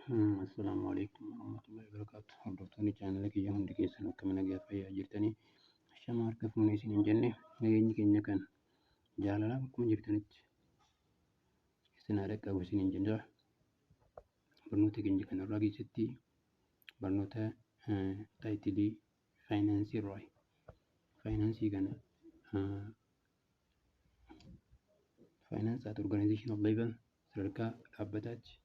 Assalamualaikum warahmatullahi wabarakatuh. Hordoftoonni chaanala kiyya hundi keessan akkam nagaa fayyaa jirtanii shama harka fuunee isin hin jenne nageenyi keenya kan jaalalaa akkuma jirtanitti isin haa dhaqqabu isin hin jenna. Barnoota keenya kanarraa keessatti barnoota taayitilii faayinaansii irraa faayinaansii kana Finance at organizational level sadarkaa dhaabbataatti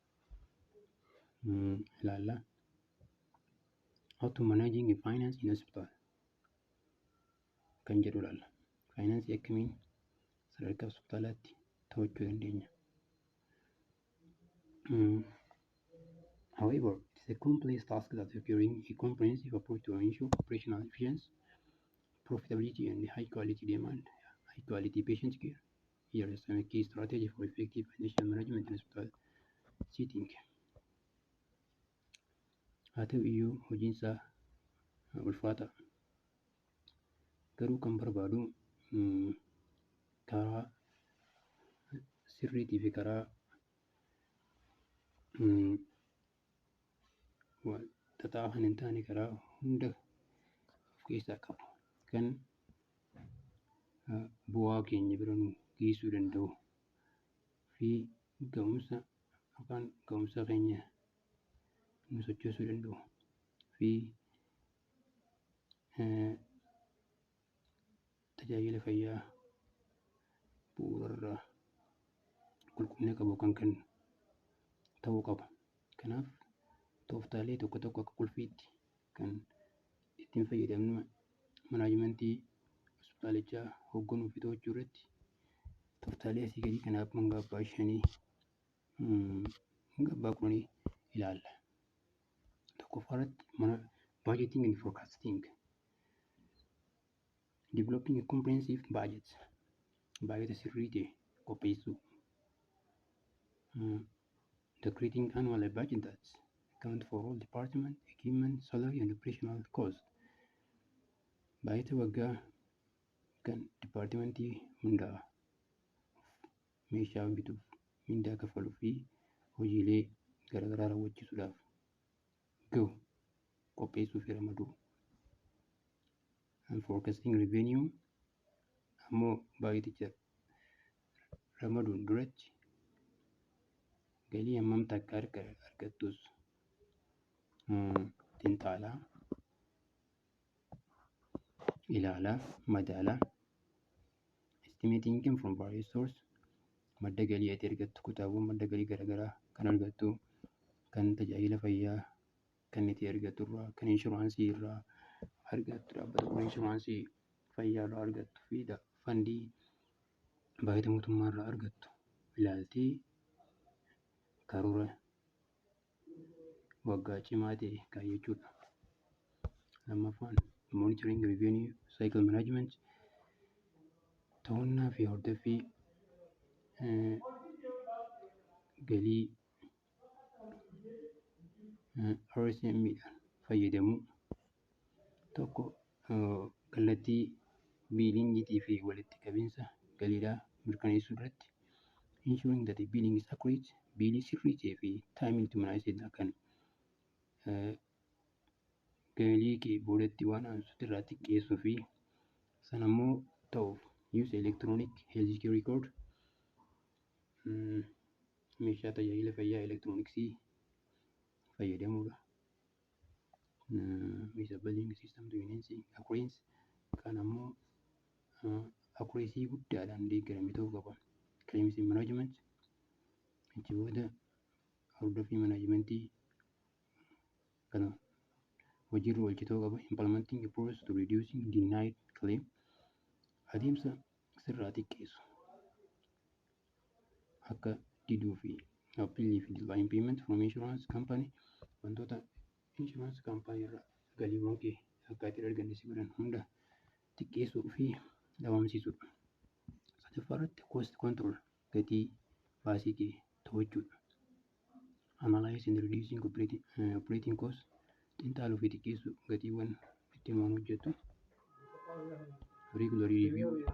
ilaalla. How to managing finance in hospital kan jedhu ilaalla. Finance akkamiin sadarkaa hospitaalaatti to'achuu dandeenya. However, it is a complex task that requiring a comprehensive approach to ensure operational efficiency, profitability, and high quality patient care. Here is some key strategy for effective financial management in hospital setting. Haa ta'u iyyuu hojiinsaa ulfaata. Garuu kan barbaadu karaa sirriitii fi karaa xaxaafan hin taane karaa hunda of keessaa qabu kan bu'aa keenya bira nu geessuu danda'u fi ga'umsa keenya nu sochoosuu danda'u fi tajaajila fayyaa bu'uurarraa qulqullina qabu kan kennu ta'uu qaba. Kanaaf tooftaalee tokko tokko akka qulfiitti kan ittiin fayyadamnu manaajimentii hospitaalichaa hoogganuu fi to'achuu irratti tooftaalee asii gadii kanaaf hanga abbaa 5 hanga abbaa 10 ilaalla. Tokkoffaarratti budgeting and forecasting. Developing a comprehensive budget. Baay'ata sirrii ta'e qopheessuu. The creating annual budget that account for all department, equipment, salary and operational cost. Baay'ata waggaa kan dipaartimentii hundaa meeshaa bituuf mindaa kafaluu fi hojiilee garaagaraa raawwachiisuudhaaf ga'u qopheessuu fi ramaduu. And forecasting revenue ammoo baay'aticha ramaduun duratti galii hammamta akka argattus xiinxalaa, ilaalaa, madaalaa. Estimating income from various sources. Madda galii ati argattu kutaawwan madda galii garaagaraa kan argattu kan tajaajila fayyaa kan itti argattu irraa kan inshuraansii irraa argattu dhaabbata inshuraansii fayyaa irraa argattu fi fandii baay'ata mootummaa irraa argattu ilaaltee karoora waggaa cimaa ta'e kaayyachuudha. Lammaffaan monitoring revenue cycle management to'annaa fi hordoffii galii RSM'dhaan fayyadamuu. Tokko kallattii biilingiitii fi walitti qabiinsa galiidhaa mirkaneessuu irratti ensuring that the billing is accurate, biilii sirrii ta'ee fi timely to manage kan galii kee boodatti waan aansutti irraa xiqqeessuu fi sanammoo ta'uuf use electronic health care record. Meeshaa tajaajila fayyaa elektirooniksii fayyadamuudha. Meeshaa billing system to enhance accuracy kan ammoo accuracy guddaadhaan deeggarame ta'uu qaba. Claims management itti booda hordoffii manaajimentii kana hojiirra oolchuu qaba. Implementing a process to reducing denied claim. Adeemsa sirraa xiqqeessu akka diduu fi appealii fi delay in payment from insurance company. Wantoota insurance company irraa galiiwwan kee akka itti arganne si godhan hunda xiqqeessuu fi dhabamsiisuudha. Sadaffaarratti cost control gatii baasii kee to'achuudha. Analyze and reducing operating cost xiinxaluu fi xiqqeessuu gatiiwwan ittiin waan hojjettu. Regular review